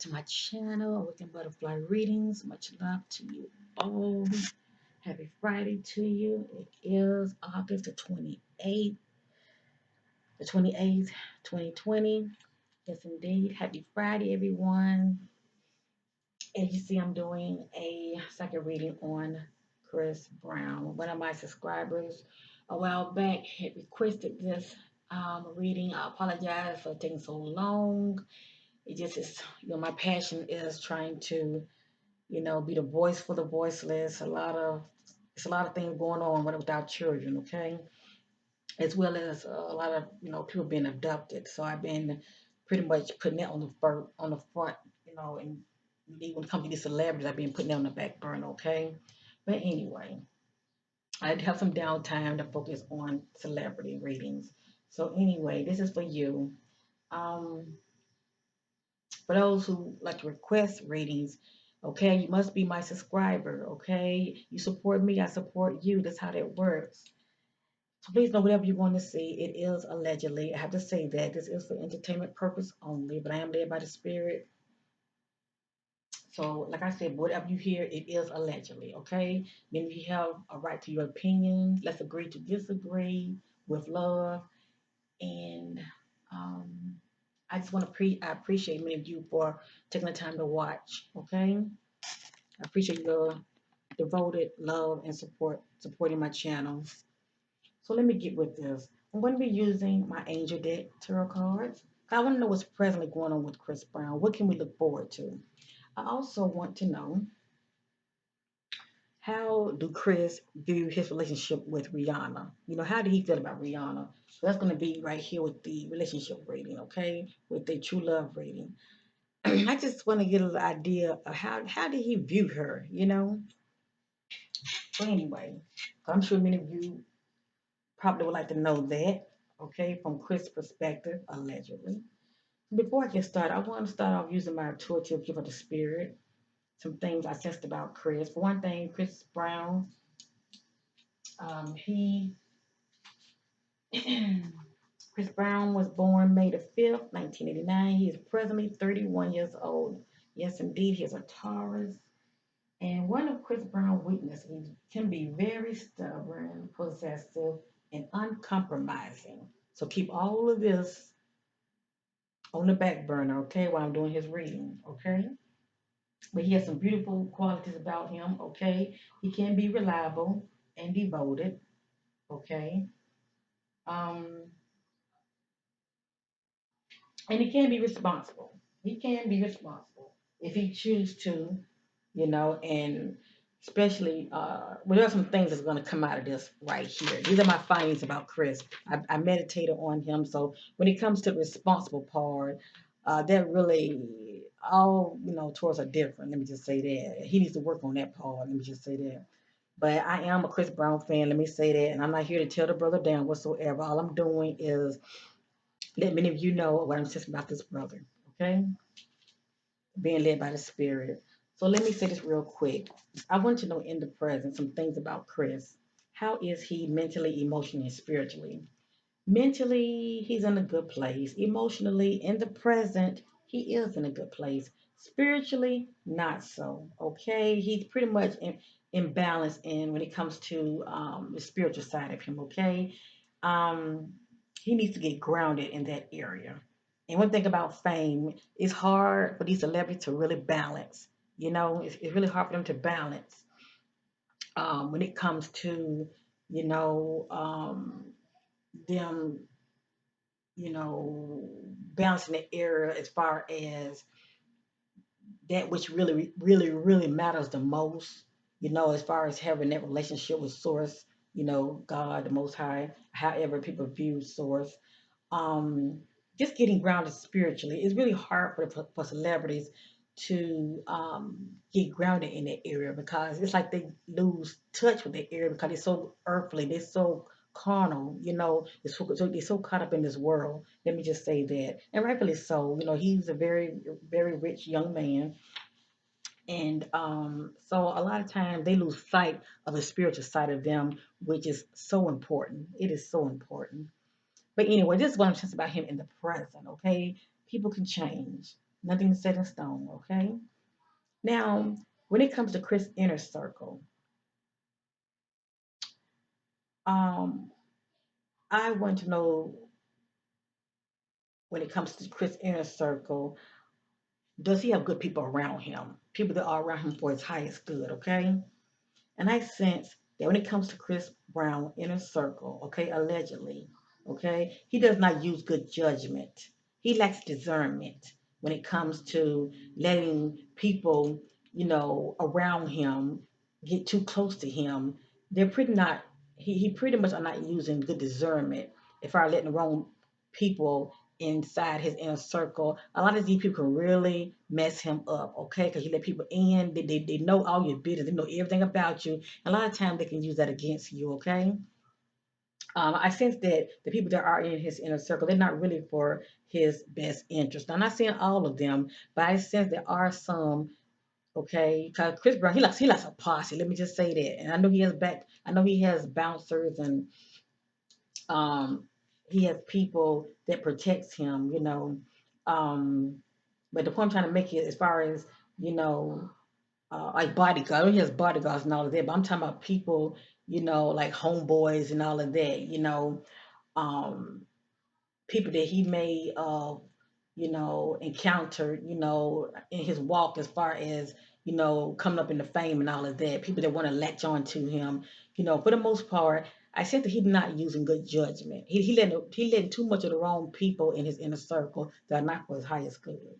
to my channel, Awakened Butterfly Readings. Much love to you all. Happy Friday to you. It is August the 28th, 2020. Yes, indeed. Happy Friday, everyone. As you see, I'm doing a second reading on Chris Brown. One of my subscribers a while back had requested this reading. I apologize for taking so long. It just is, my passion is trying to, be the voice for the voiceless. It's a lot of things going on with our children, okay? As well as a lot of, people being abducted. So I've been pretty much putting it on the front, and when it comes to these celebrities, I've been putting it on the back burner, okay? But anyway, I have some downtime to focus on celebrity readings. So anyway, this is for you. Um, For those who like to request readings, okay, you must be my subscriber, okay? You support me, I support you. That's how that works. So please know whatever you want to see, it is allegedly. I have to say that this is for entertainment purpose only, but I am led by the spirit. So, like I said, whatever you hear, it is allegedly, okay? Then you have a right to your opinions. Let's agree to disagree with love. And um, I just want to I appreciate many of you for taking the time to watch. Okay, I appreciate your devoted love and supporting my channel. So let me get with this. I'm going to be using my Angel Deck tarot cards. I want to know what's presently going on with Chris Brown. What can we look forward to? I also want to know, how do Chris view his relationship with Rihanna? How did he feel about Rihanna? So that's going to be right here with the relationship rating, okay? With the true love rating. I just want to get an idea of how did he view her? So anyway, I'm sure many of you probably would like to know that, okay, from Chris' perspective, allegedly. Before I get started, I want to start off using my intuitive gift of the spirit. Some things I sensed about Chris. For one thing, Chris Brown, he Chris Brown was born May the 5th, 1989. He is presently 31 years old. Yes, indeed, he's a Taurus. And one of Chris Brown's weaknesses, he can be very stubborn, possessive, and uncompromising. So keep all of this on the back burner, okay, while I'm doing his reading, okay? But he has some beautiful qualities about him, okay? He can be reliable and devoted, okay? Um, and he can be responsible. He can be responsible if he chooses to, and especially, well, there are some things that's going to come out of this right here. These are my findings about Chris. I meditated on him. So when it comes to the responsible part, that really, all, towards are different. Let me just say that. He needs to work on that part. Let me just say that. But I am a Chris Brown fan. Let me say that. And I'm not here to tear the brother down whatsoever. All I'm doing is let many of you know what I'm saying about this brother. Okay? Being led by the Spirit. So let me say this real quick. I want to know in the present some things about Chris. How is he mentally, emotionally, and spiritually? Mentally, he's in a good place. Emotionally, in the present, he is in a good place. Spiritually, not so. Okay, he's pretty much in balance in when it comes to the spiritual side of him. Okay, um, he needs to get grounded in that area. And one thing about fame, it's hard for these celebrities to really balance. It's really hard for them to balance when it comes to, you know, um, them, balancing the area as far as that which really, really, really matters the most, as far as having that relationship with Source, God, the Most High, however people view Source. um, just getting grounded spiritually. It's really hard for celebrities to get grounded in that area because it's like they lose touch with that area because they're so earthly, they're so carnal, they're so caught up in this world. Let me just say that, and rightfully so. He's a very, very rich young man, and so a lot of times they lose sight of the spiritual side of them, which is so important. It is so important. But anyway, this is what I'm saying about him in the present, okay? People can change. Nothing is set in stone, okay? Now, when it comes to Chris' inner circle, um, I want to know when it comes to Chris' inner circle, does he have good people around him? People that are around him for his highest good, okay? And I sense that when it comes to Chris Brown inner circle, okay, allegedly, okay, he does not use good judgment. He lacks discernment when it comes to letting people, around him get too close to him. They're pretty not. He pretty much are not using good discernment if I letting the wrong people inside his inner circle. A lot of these people can really mess him up, okay? Because you let people in, they know all your business, they know everything about you. A lot of times they can use that against you, okay? I sense that the people that are in his inner circle, they're not really for his best interest. I'm not saying all of them, but I sense there are some, okay? Because Chris Brown, he likes a posse. Let me just say that. And I know he has bouncers and um, he has people that protects him, Um, but the point I'm trying to make it as far as, you know, like bodyguards, he has bodyguards and all of that, but I'm talking about people, like homeboys and all of that, um, people that he may, encounter, in his walk as far as, coming up in the fame and all of that, people that want to latch on to him, for the most part, I said that he's not using good judgment. He letting too much of the wrong people in his inner circle that are not for his highest good.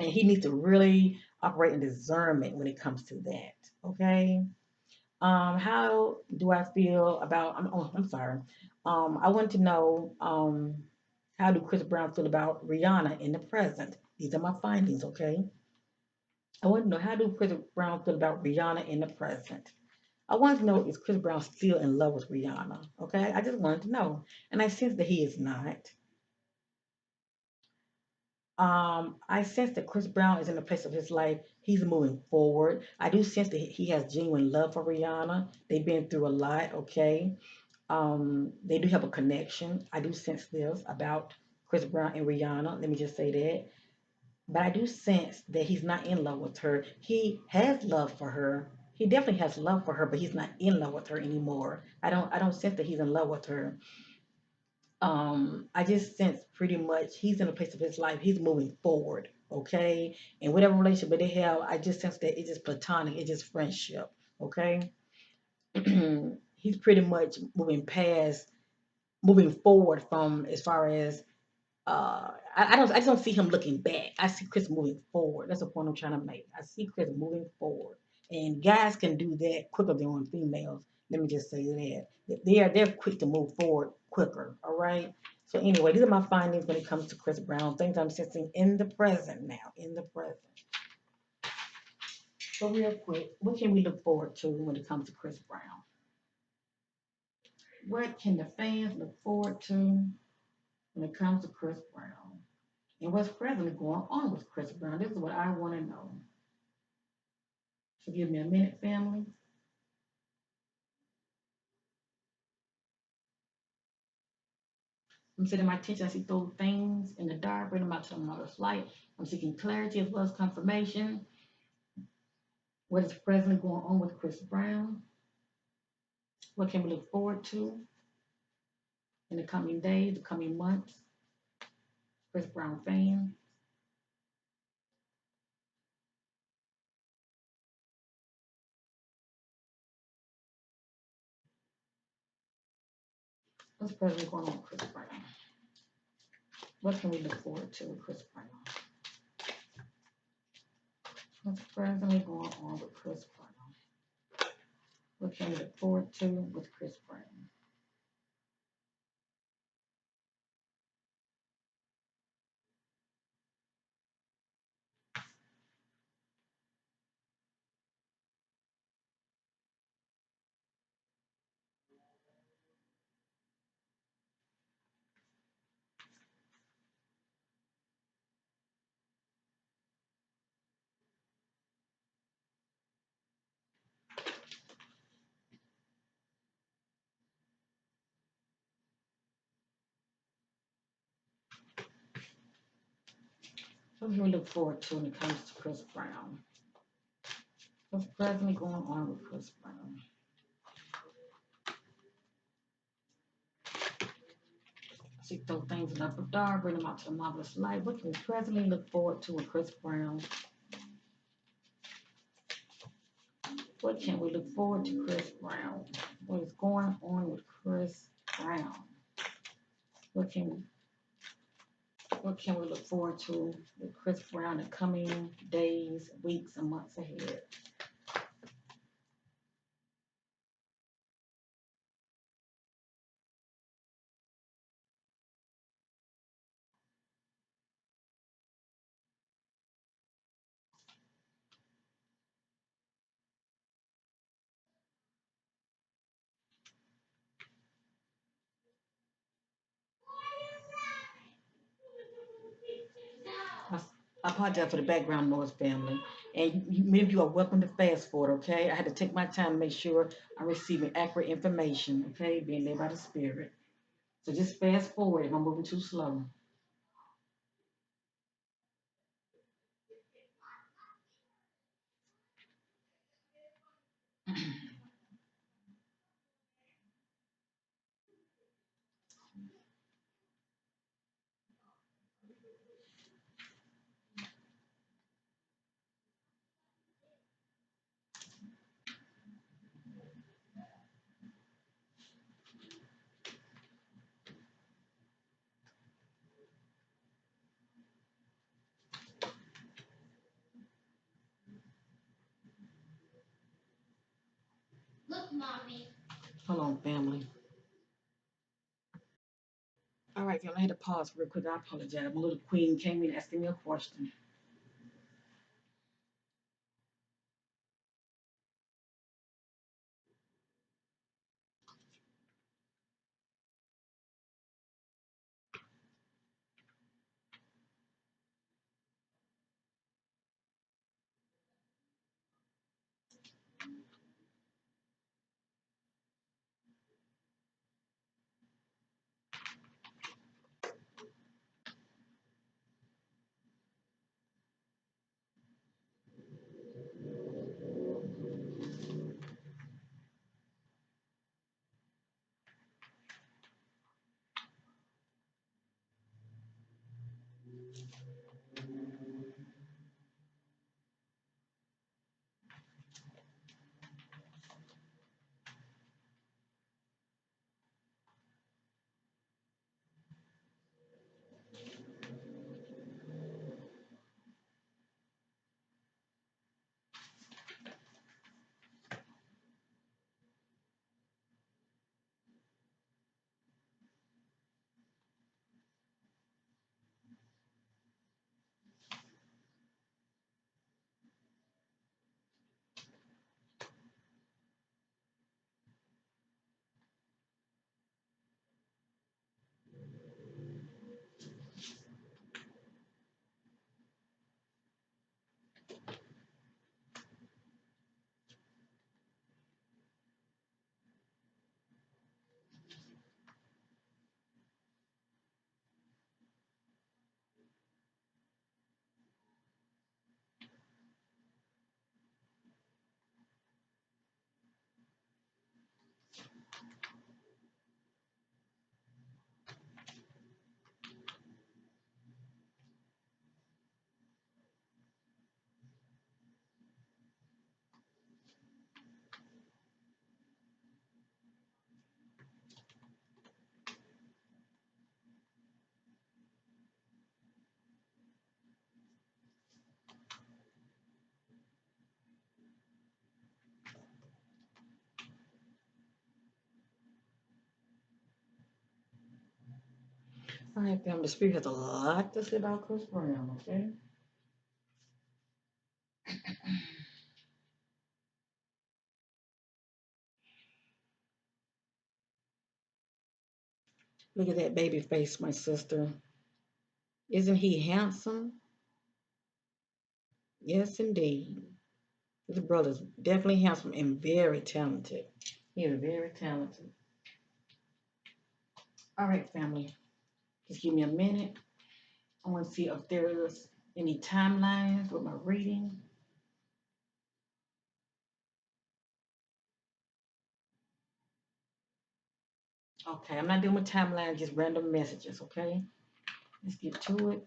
And he needs to really operate in discernment when it comes to that. Okay. How do I feel about? I'm sorry. I want to know. How do Chris Brown feel about Rihanna in the present? These are my findings. Okay. I want to know, how do Chris Brown feel about Rihanna in the present? I want to know, is Chris Brown still in love with Rihanna? Okay. I just wanted to know, and I sense that he is not. I sense that Chris Brown is in a place of his life. He's moving forward. I do sense that he has genuine love for Rihanna. They've been through a lot, okay? They do have a connection. I do sense this about Chris Brown and Rihanna. Let me just say that. But I do sense that he's not in love with her. He has love for her. He definitely has love for her, but he's not in love with her anymore. I don't sense that he's in love with her. I just sense pretty much he's in a place of his life. He's moving forward, okay? And whatever relationship that they have, I just sense that it's just platonic, it's just friendship, okay? He's pretty much moving forward from as far as I just don't see him looking back. I see Chris moving forward. That's the point I'm trying to make. I see Chris moving forward, and guys can do that quicker than females. Let me just say that they're quick to move forward quicker. All right. So anyway, these are my findings when it comes to Chris Brown. Things I'm sensing in the present now. In the present. So real quick, what can we look forward to when it comes to Chris Brown? What can the fans look forward to when it comes to Chris Brown? And what's presently going on with Chris Brown? This is what I want to know. So give me a minute, family. I'm setting my attention. I see those things in the dark, bringing them out to another flight. I'm seeking clarity as well as confirmation. What is presently going on with Chris Brown? What can we look forward to in the coming days, the coming months? Chris Brown fan. What's presently going on with Chris Brown? What can we look forward to with Chris Brown? What's presently going on with Chris Brown? What can we look forward to with Chris Brown? What can we look forward to when it comes to Chris Brown? What's presently going on with Chris Brown? Seek those things in the upper dark, bring them out to the marvelous light. What can we presently look forward to with Chris Brown? What can we look forward to Chris Brown? What is going on with Chris Brown? What can we look forward to with Chris Brown in coming days, weeks, and months ahead? I I apologize for the background noise, family. And many of you are welcome to fast forward, okay? I had to take my time to make sure I'm receiving accurate information, okay? Being led by the Spirit. So just fast forward if I'm moving too slow. Hold on, family. All right, family, I had to pause real quick. I apologize. My little queen came in asking me a question. All right, family, the Spirit has a lot to say about Chris Brown, okay? Look at that baby face, my sister. Isn't he handsome? Yes, indeed. This brother's definitely handsome and very talented. He is very talented. All right, family. Just give me a minute. I want to see if there's Any timelines with my reading? Okay, I'm not doing with timelines, just random messages, okay? Let's get to it.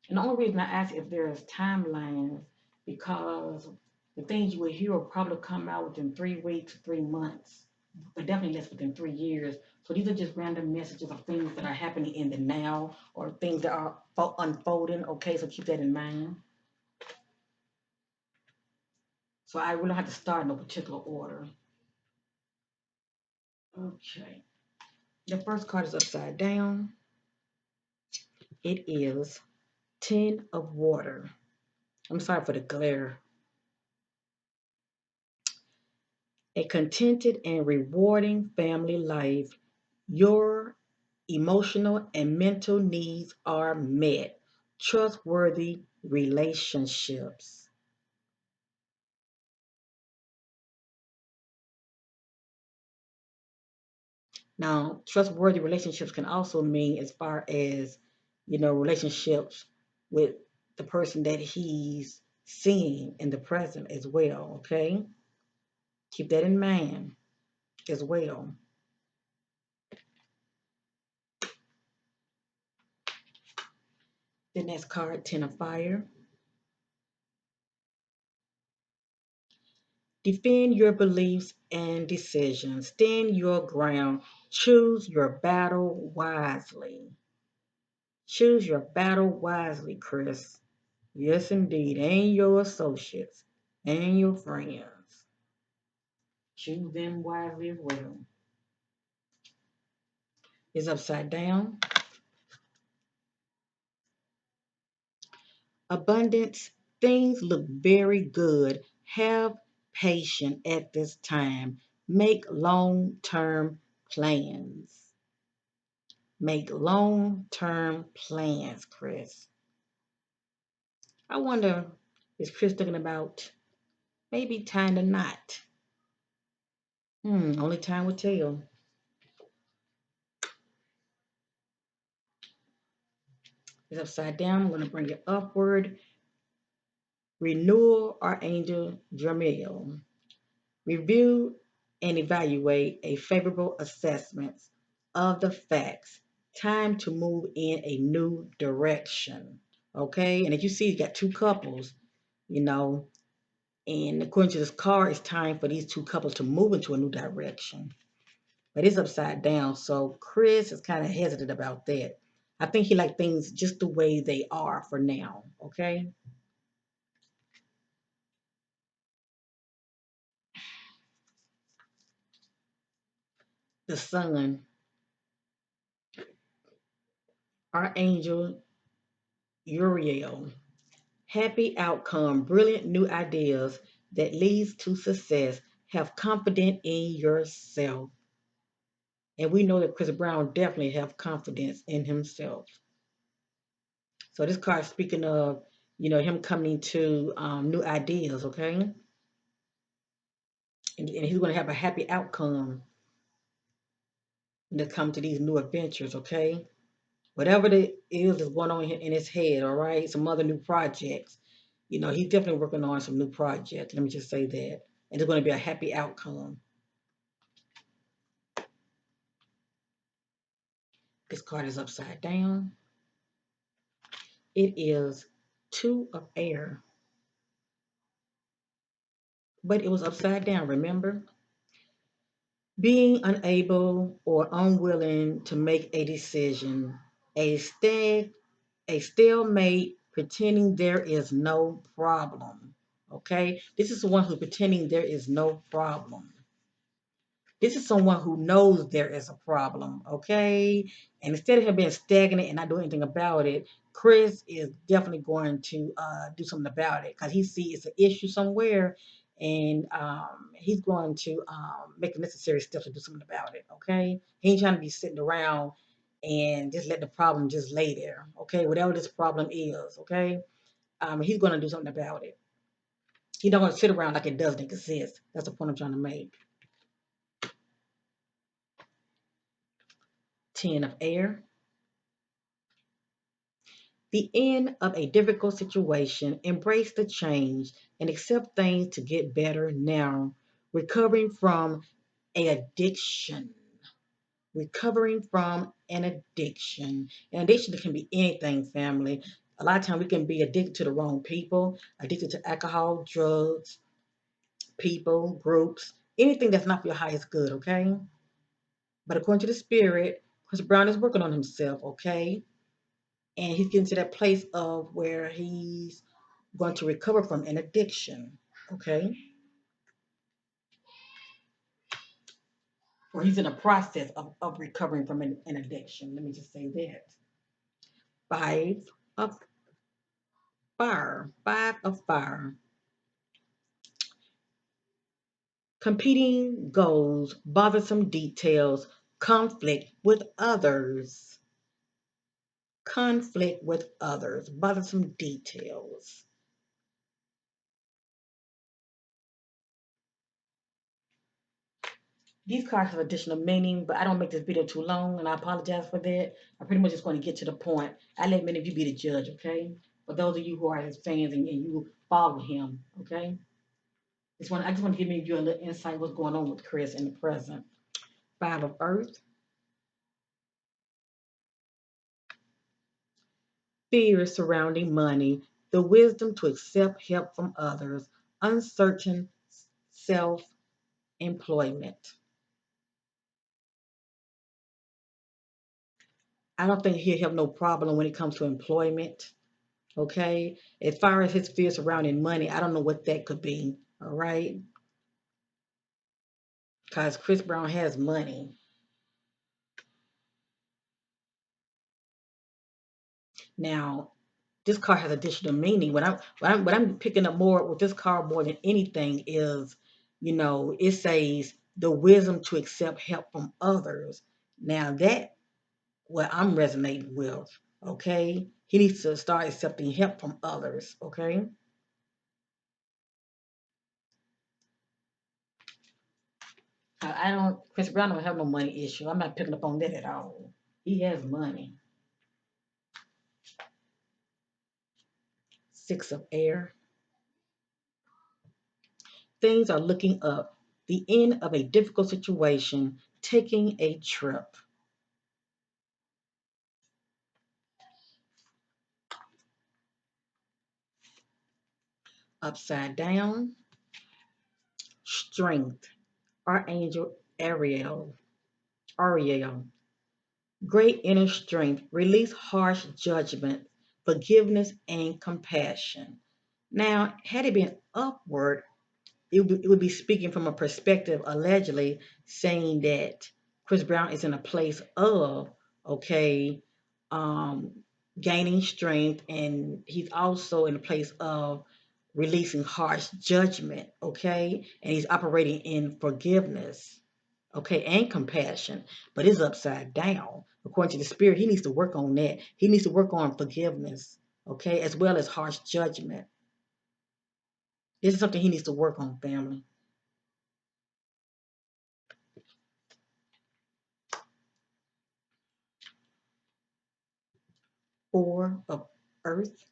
And the only reason I ask if there's timelines because the things you will hear will probably come out within 3 weeks, 3 months, but definitely less within 3 years. So these are just random messages of things that are happening in the now or things that are unfolding. Okay, so keep that in mind. So I really don't have to start in no particular order. Okay. The first card is upside down. It is 10 of water. I'm sorry for the glare. A contented and rewarding family life. Your emotional and mental needs are met. Trustworthy relationships. Now, trustworthy relationships can also mean as far as, relationships with the person that he's seeing in the present as well, okay? Keep that in mind as well. The next card, Ten of Fire. Defend your beliefs and decisions. Stand your ground. Choose your battle wisely. Choose your battle wisely, Chris. Yes, indeed. And your associates and your friends. Choose them wisely as well. It's upside down. Abundance. Things look very good. Have patience at this time. Make long term plans. Make long term plans, Chris. I wonder, is Chris thinking about maybe tying the knot? Only time will tell. It's upside down. I'm going to bring it upward. Renewal, Archangel Jermiel. Review and evaluate a favorable assessment of the facts. Time to move in a new direction. Okay, and as you see, you got two couples, you know, and according to this card, it's time for these two couples to move into a new direction. But it's upside down, so Chris is kind of hesitant about that. I think he like things just the way they are for now. Okay, the Sun, Archangel Uriel. Happy outcome, brilliant new ideas that leads to success. Have confidence in yourself. And we know that Chris Brown definitely have confidence in himself. So this card speaking of, him coming to new ideas, okay? And he's going to have a happy outcome when it comes to these new adventures, okay? Whatever it is that's going on in his head, all right? Some other new projects. He's definitely working on some new projects. Let me just say that. And it's going to be a happy outcome. This card is upside down. It is two of air, but it was upside down, remember? Being unable or unwilling to make a decision, a stag, a stalemate, pretending there is no problem. Okay? This is the one who's pretending there is no problem. This is someone who knows there is a problem, okay? And instead of him being stagnant and not doing anything about it, Chris is definitely going to do something about it because he sees it's an issue somewhere, and he's going to make the necessary steps to do something about it, okay? He ain't trying to be sitting around and just let the problem just lay there, okay? Whatever this problem is, okay? He's going to do something about it. He don't want to sit around like it doesn't exist. That's the point I'm trying to make. 10 of air. The end of a difficult situation, embrace the change and accept things to get better now. Recovering from a addiction. Recovering from an addiction. An addiction can be anything, family. A lot of times we can be addicted to the wrong people, addicted to alcohol, drugs, people, groups, anything that's not for your highest good, okay? But according to the spirit, Chris Brown is working on himself, okay? And he's getting to that place of where he's going to recover from an addiction, okay? Or he's in a process of recovering from an addiction. Let me just say that. Five of fire. Five of fire. Competing goals, bothersome details, conflict with others. Conflict with others, bothersome details. These cards have additional meaning, but I don't make this video too long, and I apologize for that. I'm pretty much just going to get to the point. I let many of you be the judge, okay? For those of you who are his fans and you follow him, okay? I just want to give you a little insight what's going on with Chris in the present. Five of Earth, fear surrounding money, the wisdom to accept help from others, uncertain self-employment. I don't think he'll have no problem when it comes to employment. Okay. As far as his fear surrounding money, I don't know what that could be. All right. Because Chris Brown has money. Now, this card has additional meaning. What I'm picking up more with this card more than anything is, it says the wisdom to accept help from others. Now that what I'm resonating with. Okay. He needs to start accepting help from others. Okay. I don't. Chris Brown don't have no money issue. I'm not picking up on that at all. He has money. Six of air. Things are looking up. The end of a difficult situation. Taking a trip. Upside down. Strength. Archangel Ariel. Ariel. Great inner strength. Release harsh judgment. Forgiveness and compassion. Now, had it been upward, it would be speaking from a perspective allegedly saying that Chris Brown is in a place of, okay, um, gaining strength, and he's also in a place of releasing harsh judgment, okay, and he's operating in forgiveness, okay, and compassion, but it's upside down. According to the spirit, he needs to work on that. He needs to work on forgiveness, okay, as well as harsh judgment. This is something he needs to work on, family. Four of earth,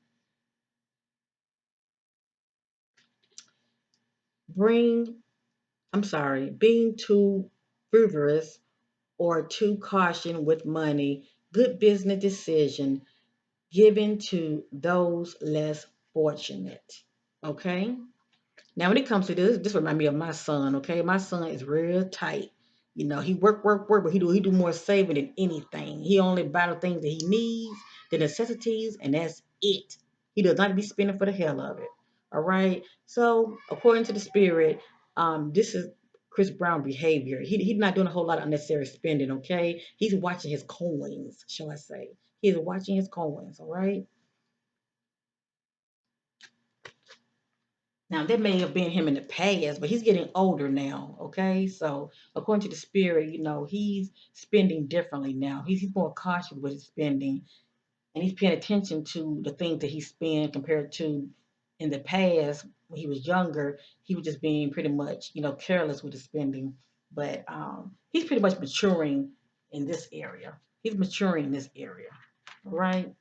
bring, being too frivolous or too cautious with money, good business decision, given to those less fortunate. Okay? Now, when it comes to this reminds me of my son. Okay, my son is real tight. He work, but he do more saving than anything. He only buy the things that he needs, the necessities, and that's it. He does not be spending for the hell of it. All right. So, according to the spirit, this is Chris Brown behavior. He's not doing a whole lot of unnecessary spending. Okay, he's watching his coins, shall I say? He's watching his coins. All right. Now, that may have been him in the past, but he's getting older now, okay? So, according to the spirit, he's spending differently now. He's more cautious with his spending, and he's paying attention to the things that he spent compared to in the past when he was younger. He was just being pretty much, careless with his spending. But he's pretty much maturing in this area. He's maturing in this area, all right?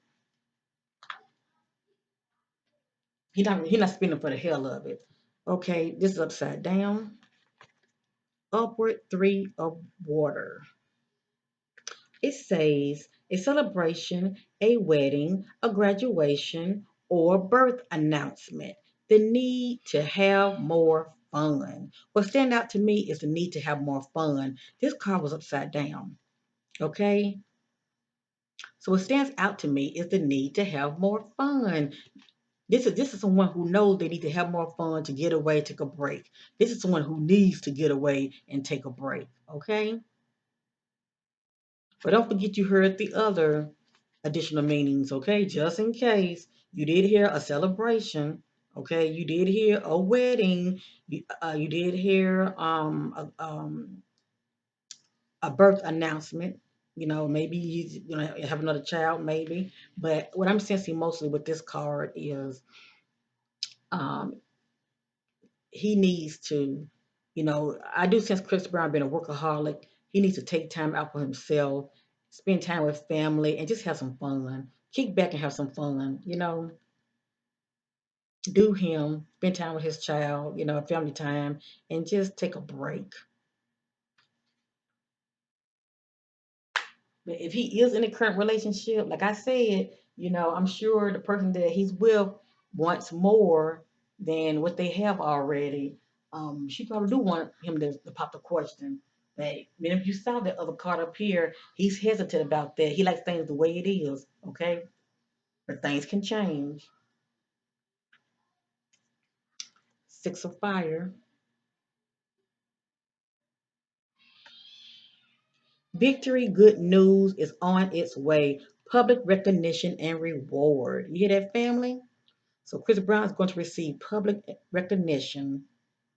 He not spinning for the hell of it. Okay, this is upside down. Upward three of water. It says a celebration, a wedding, a graduation, or birth announcement. The need to have more fun. What stand out to me is the need to have more fun. This card was upside down. Okay, so what stands out to me is the need to have more fun. This is someone who knows they need to have more fun to get away, take a break. This is someone who needs to get away and take a break. Okay, but don't forget you heard the other additional meanings, okay? Just in case you did hear a celebration, okay? You did hear a wedding, you did hear a birth announcement. Maybe he's gonna have another child, maybe. But what I'm sensing mostly with this card is um, he needs to, I do sense Chris Brown being a workaholic. He needs to take time out for himself, spend time with family, and just have some fun. Kick back and have some fun. Do him, spend time with his child, family time, and just take a break. But if he is in a current relationship, like I said, I'm sure the person that he's with wants more than what they have already. She probably do want him to pop the question. But if you saw the other card up here, he's hesitant about that. He likes things the way it is, okay? But things can change. Six of fire. Victory, good news is on its way. Public recognition and reward. You hear that, family? So Chris Brown is going to receive public recognition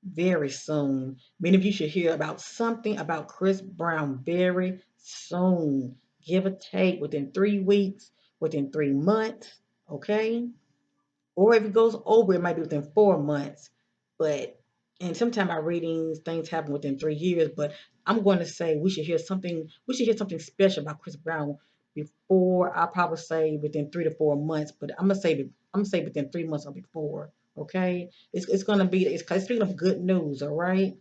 very soon. Many of you should hear about something about Chris Brown very soon. Give or take within 3 weeks, within 3 months. Okay? Or if it goes over, it might be within 4 months. But and sometimes our readings, things happen within 3 years. But I'm going to say we should hear something. We should hear something special about Chris Brown before. I'll probably say within 3 to 4 months. But I'm gonna say within 3 months or before. Okay, it's gonna be. It's speaking of good news. All right.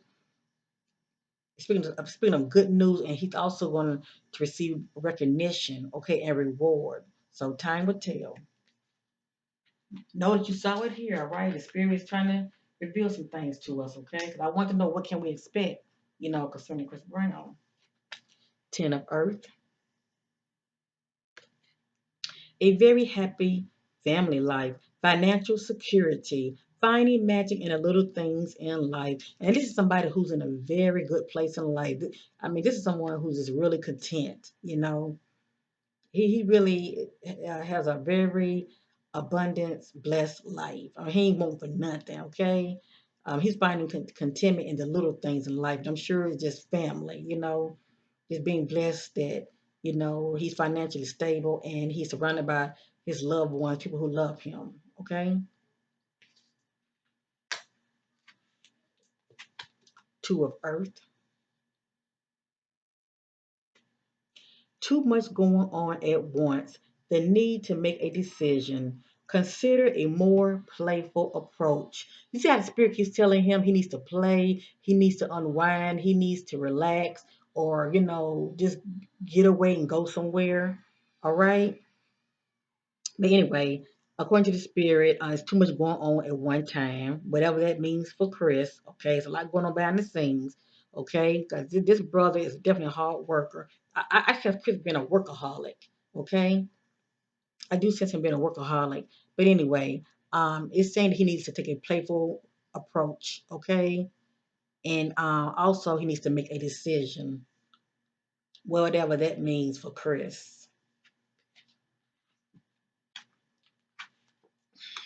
Speaking of good news, and he's also going to receive recognition. Okay, and reward. So time will tell. Know that you saw it here, all right? The spirit is trying to reveal some things to us, okay? Because I want to know what can we expect, concerning Chris Brown. Ten of Earth, a very happy family life, financial security, finding magic in the little things in life. And this is somebody who's in a very good place in life. I mean, this is someone who's just really content. He really has a very abundance, blessed life. I mean, he ain't want for nothing, okay? He's finding contentment in the little things in life. I'm sure it's just family, just being blessed that, he's financially stable and he's surrounded by his loved ones, people who love him, okay? Two of Earth. Too much going on at once, the need to make a decision. Consider a more playful approach. You see how the spirit keeps telling him he needs to play, he needs to unwind, he needs to relax, or, just get away and go somewhere. All right? But anyway, according to the spirit, it's too much going on at one time, whatever that means for Chris. Okay, it's a lot going on behind the scenes. Okay, because this brother is definitely a hard worker. I sense Chris being a workaholic. Okay, I do sense him being a workaholic. But anyway, it's saying that he needs to take a playful approach. Okay, and also he needs to make a decision, whatever that means for Chris.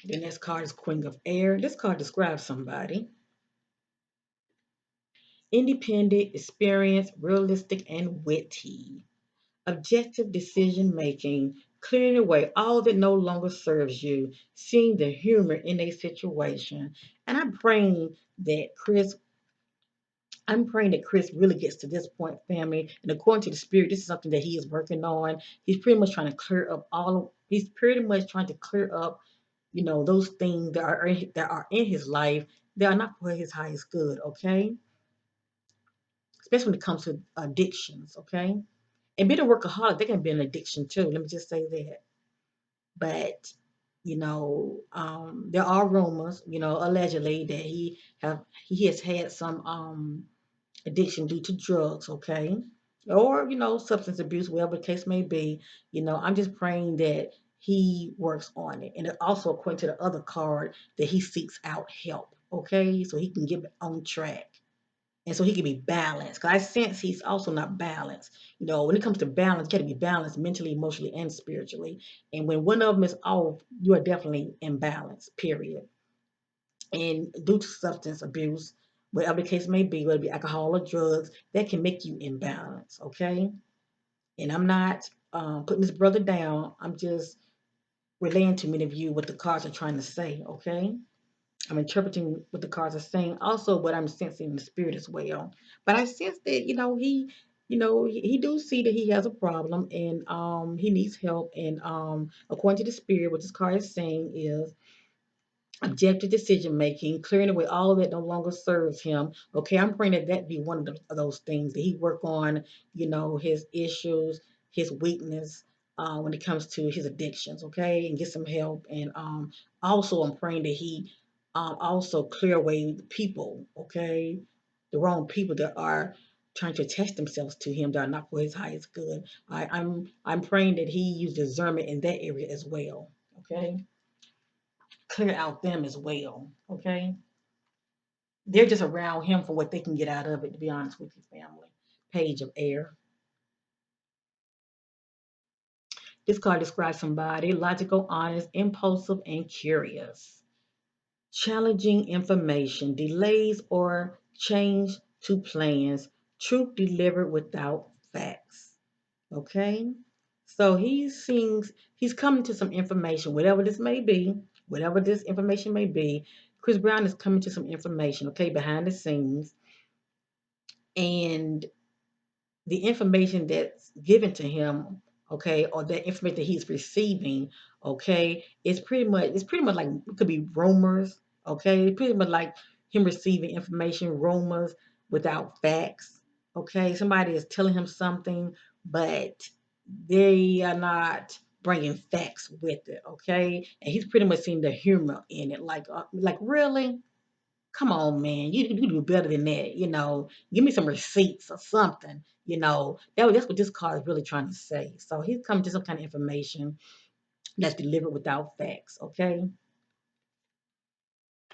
The next card is Queen of Air. This card describes somebody independent, experienced, realistic, and witty. Objective decision making, clearing away all that no longer serves you, seeing the humor in a situation. And I'm praying that Chris really gets to this point, family. And according to the spirit, this is something that he is working on. He's pretty much trying to clear up those things that are in his life, they are not for his highest good, okay? Especially when it comes to addictions, okay? And being a workaholic, they can be an addiction too. Let me just say that. But there are rumors, allegedly that he has had some addiction due to drugs, okay? Or, substance abuse, whatever the case may be. I'm just praying that he works on it. And also, according to the other card, that he seeks out help, okay? So he can get on track. And so he can be balanced. Because I sense he's also not balanced. When it comes to balance, you got to be balanced mentally, emotionally, and spiritually. And when one of them is off, you are definitely imbalanced, period. And due to substance abuse, whatever the case may be, whether it be alcohol or drugs, that can make you imbalanced, okay? And I'm not putting this brother down. I'm just relaying to many of you what the cards are trying to say, okay? I'm interpreting what the cards are saying, also what I'm sensing in the spirit as well. But I sense that, he do see that he has a problem and he needs help. And according to the spirit, what this card is saying is objective decision making, clearing away all that no longer serves him. Okay, I'm praying that be one of those things that he work on, his issues, his weakness when it comes to his addictions. Okay, and get some help. And also, I'm praying that he also clear away the people. Okay, the wrong people that are trying to attach themselves to him that are not for his highest good. I'm praying that he use discernment in that area as well. Okay, clear out them as well. Okay, they're just around him for what they can get out of it. To be honest with you, family. Page of Air. This card describes somebody logical, honest, impulsive, and curious. Challenging information, delays or change to plans, truth delivered without facts. Okay? So he's coming to some information, whatever this information may be. Chris Brown is coming to some information, okay, behind the scenes. And the information that's given to him, okay, or the information that he's receiving, okay, it's pretty much like it could be rumors, okay, pretty much like him receiving information, rumors without facts, okay. Somebody is telling him something, but they are not bringing facts with it, okay, and he's pretty much seeing the humor in it, like really. Come on, man. You do better than that. Give me some receipts or something. That's what this card is really trying to say. So he's coming to some kind of information that's delivered without facts. Okay,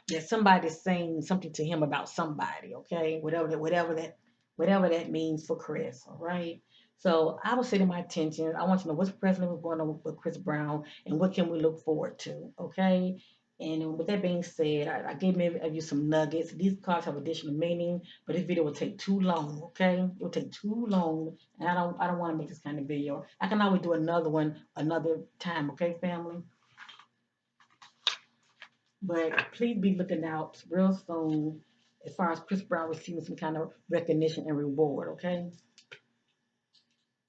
that somebody's saying something to him about somebody. Okay, whatever that means for Chris. All right. So I was setting my attention. I want to know what's presently going on with Chris Brown and what can we look forward to. Okay. And with that being said, I gave many of you some nuggets. These cards have additional meaning, but this video will take too long. Okay, it will take too long, and I don't want to make this kind of video. I can always do another one another time. Okay, family. But please be looking out real soon as far as Chris Brown receiving some kind of recognition and reward, okay?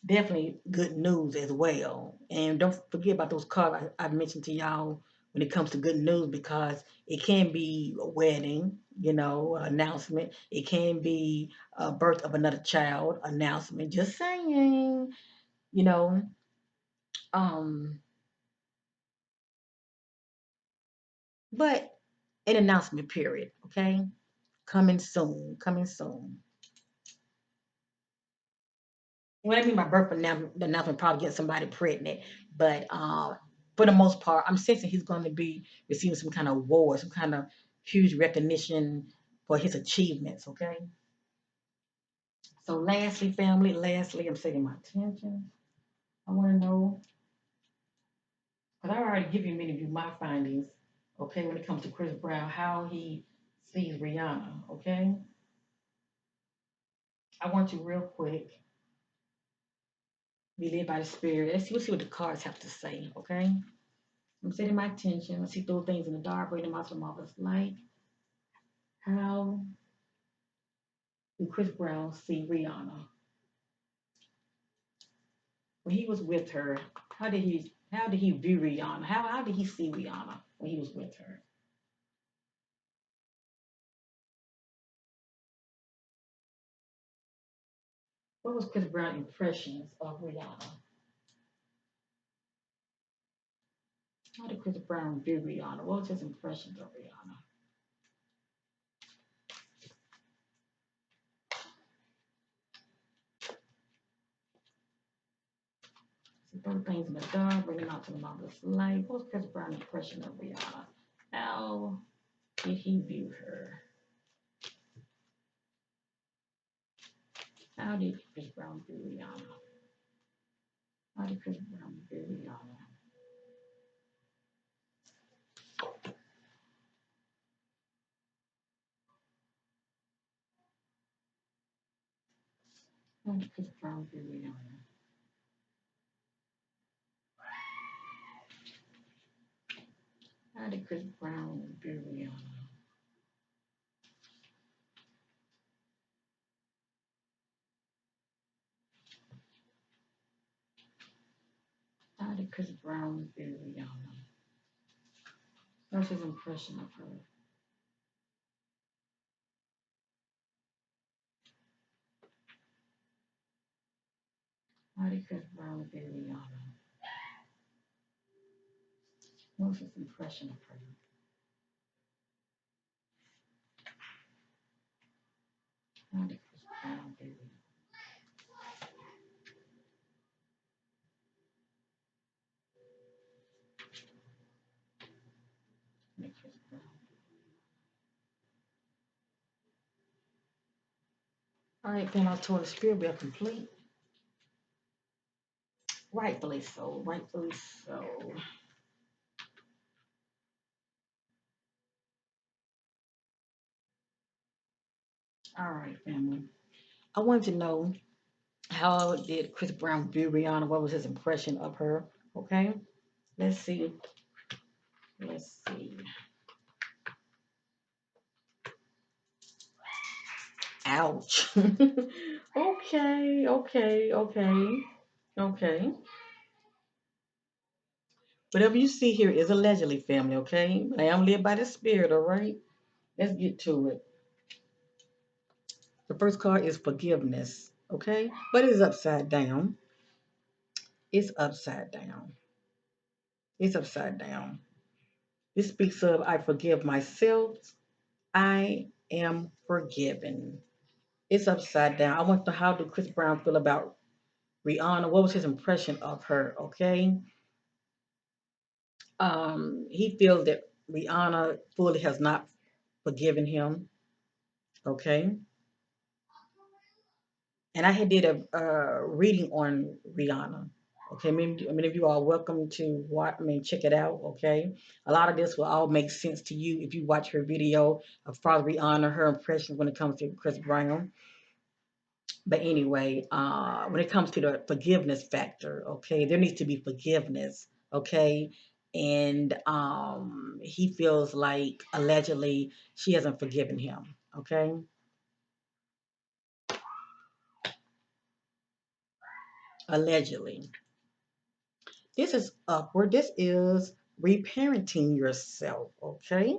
Definitely good news as well. And don't forget about those cards I mentioned to y'all when it comes to good news because it can be a wedding, announcement. It can be a birth of another child announcement. Just saying, you know, um, but an announcement period, okay? Coming soon, coming soon. What I mean by birth announcement probably get somebody pregnant, but for the most part, I'm sensing he's going to be receiving some kind of award, some kind of huge recognition for his achievements. Okay. So, lastly, I'm setting my attention. I want to know because I already given many of you my findings. Okay, when it comes to Chris Brown, how he sees Rihanna. Okay, I want you real quick. Be led by the spirit. Let's see what the cards have to say. Okay. I'm setting my attention. I see those things in the dark, bring them out to the marvelous light. How did Chris Brown see Rihanna? When he was with her, how did he view Rihanna? How did he see Rihanna? when he was with her. What was Chris Brown's impressions of Rihanna? How did Chris Brown view Rihanna? What was his impressions of Rihanna? So throw things in the dark, bring them out to the marvelous light. What was Chris Brown's impression of Rihanna? How did he view her? How did Chris Brown view Rihanna? How did Chris Brown view Rihanna? How did Chris Brown view Rihanna? How did Chris Brown view Rihanna? How did Chris Brown view Rihanna? What's his impression of her? How did Chris Brown view Rihanna? What's his impression of her? How did Chris Brown view Rihanna? Chris Brown. All right, then our tour of the spirit we are complete. Rightfully so. Rightfully so. All right, family. I wanted to know how did Chris Brown view Rihanna? What was his impression of her? Okay. Let's see. Let's see. Ouch. Okay, okay, okay, okay. Whatever you see here is allegedly, family, okay? I am led by the spirit, all right? Let's get to it. The first card is forgiveness, okay? But it's upside down. It's upside down. It's upside down. This speaks of I forgive myself. I am forgiven. It's upside down. I want to know how did Chris Brown feel about Rihanna? What was his impression of her? Okay. He feels that Rihanna fully has not forgiven him. Okay. And I had did a reading on Rihanna. Okay, many of you are welcome to watch. Check it out. Okay, a lot of this will all make sense to you if you watch her video of Father Rihanna, her impressions when it comes to Chris Brown. But anyway, when it comes to the forgiveness factor, okay, there needs to be forgiveness. Okay, and he feels like allegedly she hasn't forgiven him. Okay, allegedly. This is upward. This is reparenting yourself, okay?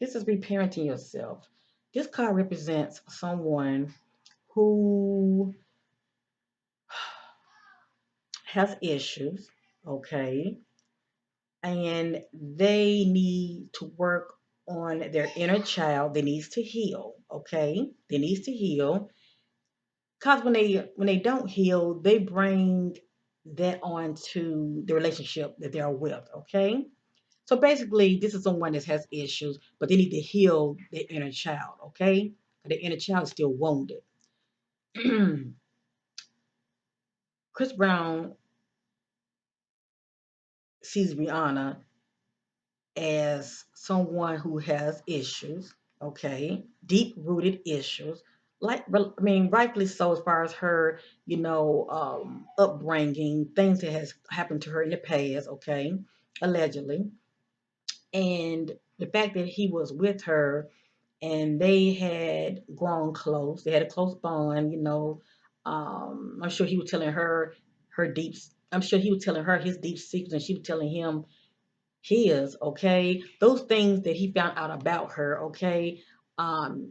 This is reparenting yourself. This card represents someone who has issues, okay? And they need to work on their inner child. They needs to heal, okay? They needs to heal. Because when they don't heal, they bring that on to the relationship that they're with, okay? So basically, this is someone that has issues, but they need to heal their inner child, okay? The inner child is still wounded. Chris Brown sees Rihanna as someone who has issues, okay? Deep rooted issues. Like, rightfully so, as far as her, upbringing, things that has happened to her in the past, okay? Allegedly. And the fact that he was with her and they had grown close. They had a close bond. I'm sure he was telling her her deep. I'm sure he was telling her his deep secrets, and she was telling him his, okay? Those things that he found out about her, okay?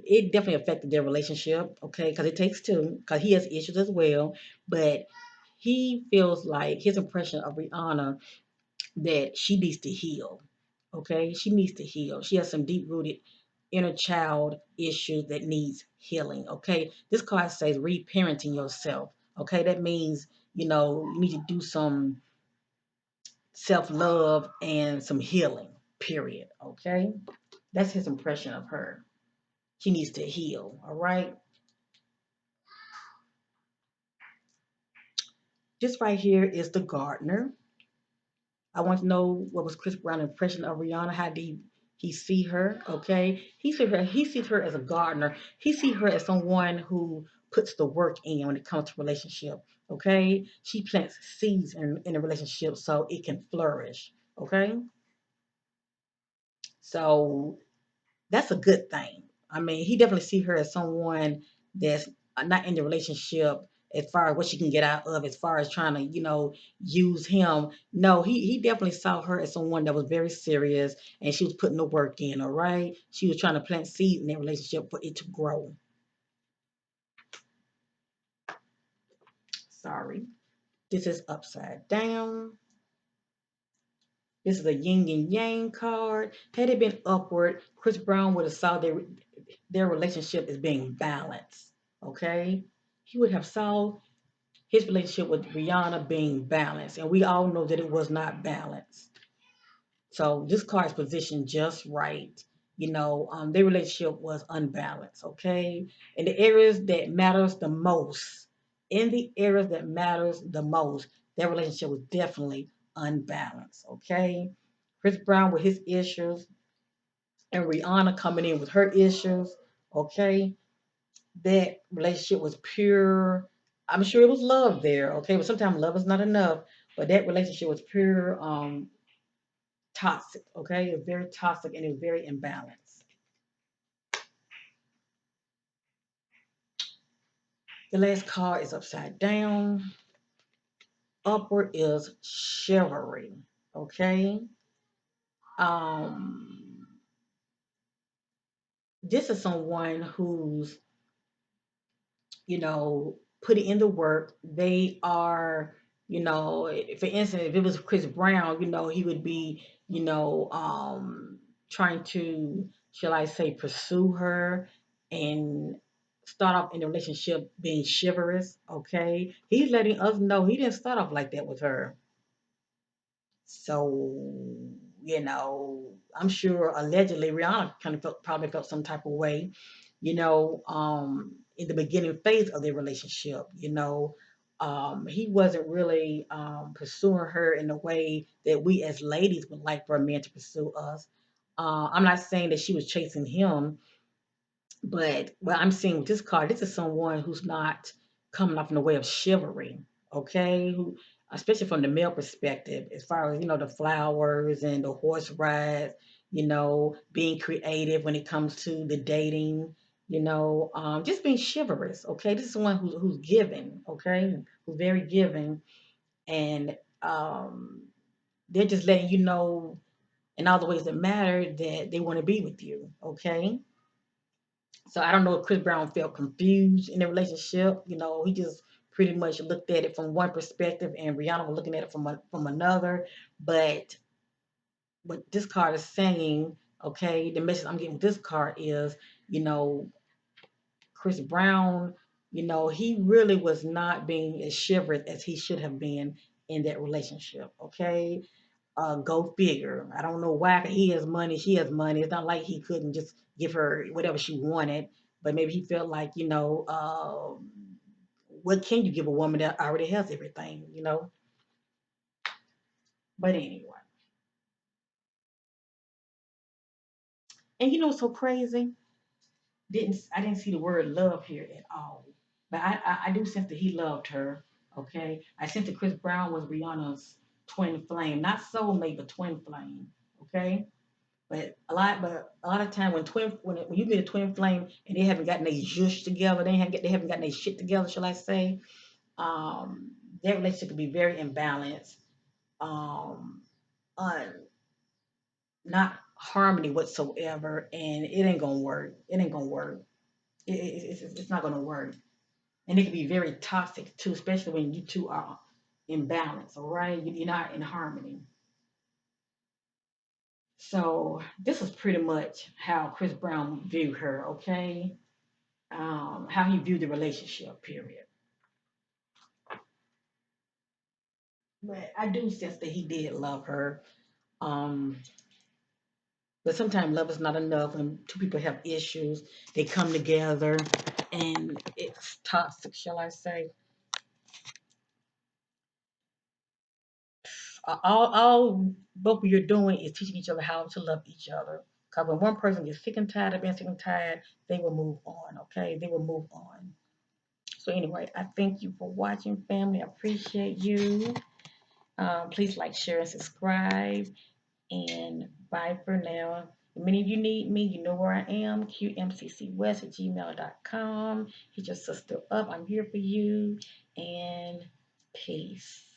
It definitely affected their relationship, okay? Because it takes two, because he has issues as well. But he feels like his impression of Rihanna that she needs to heal, okay? She needs to heal. She has some deep rooted inner child issues that needs healing, okay? This card says reparenting yourself, okay? That means, you need to do some self love and some healing, period. Okay? That's his impression of her. She needs to heal. All right? This right here is the gardener. I want to know what was Chris Brown's impression of Rihanna. How did he see her? Okay? He sees her as a gardener. He sees her as someone who puts the work in when it comes to relationship. Okay? She plants seeds in a relationship so it can flourish. Okay? So that's a good thing. I mean, he definitely see her as someone that's not in the relationship as far as what she can get out of, as far as trying to, use him. No, he definitely saw her as someone that was very serious and she was putting the work in, all right? She was trying to plant seed in that relationship for it to grow. Sorry. This is upside down. This is a yin and yang card. Had it been upward, Chris Brown would have saw their relationship as being balanced. Okay? He would have saw his relationship with Rihanna being balanced. And we all know that it was not balanced. So this card is positioned just right. Their relationship was unbalanced, okay? In the areas that matters the most, their relationship was definitely unbalanced, okay? Chris Brown with his issues and Rihanna coming in with her issues, okay? That relationship was pure. I'm sure it was love there, okay? But sometimes love is not enough. But that relationship was pure toxic, okay? It was very toxic and it was very imbalanced. The last card is upside down. Upward is chivalry, okay? Um, this is someone who's putting in the work. They are, for instance, if it was Chris Brown, he would be, trying to, shall I say, pursue her and start off in a relationship being chivalrous. Okay, he's letting us know he didn't start off like that with her. So, I'm sure allegedly Rihanna kind of probably felt some type of way, in the beginning phase of their relationship. He wasn't really pursuing her in the way that we as ladies would like for a man to pursue us. I'm not saying that she was chasing him, but what I'm seeing with this card, this is someone who's not coming up in the way of chivalry, okay? Who, especially from the male perspective, as far as the flowers and the horse rides, being creative when it comes to the dating, just being chivalrous, okay? This is someone who's giving, okay? Who's very giving, and they're just letting you know in all the ways that matter that they want to be with you, okay? So I don't know if Chris Brown felt confused in the relationship. He just pretty much looked at it from one perspective, and Rihanna was looking at it from another. But what this card is saying, okay, the message I'm getting with this card is, you know, Chris Brown, he really was not being as chivalrous as he should have been in that relationship. Okay, go figure. I don't know why. He has money. She has money. It's not like he couldn't just give her whatever she wanted. But maybe he felt like, what can you give a woman that already has everything? But anyway, and what's so crazy? I didn't see the word love here at all. But I do sense that he loved her. Okay, I sense that Chris Brown was Rihanna's twin flame, not soulmate, but twin flame. Okay. But a lot of time when you meet a twin flame and they haven't gotten their zhush together, they haven't gotten their shit together, shall I say? Their relationship can be very imbalanced, um, not harmony whatsoever, and it ain't gonna work. It ain't gonna work. It's not gonna work, and it can be very toxic too, especially when you two are in balance. All right, you're not in harmony. So this is pretty much how Chris Brown viewed her. Okay, how he viewed the relationship. Period. But I do sense that he did love her. Um, but sometimes love is not enough when two people have issues. They come together, and it's toxic. Shall I say? All both of you're doing is teaching each other how to love each other. Because when one person gets sick and tired of being sick and tired, they will move on, okay? They will move on. So, anyway, I thank you for watching, family. I appreciate you. Please like, share, and subscribe. And bye for now. If many of you need me, you know where I am. Qmccwest at gmail.com. Hit your sister up. I'm here for you. And peace.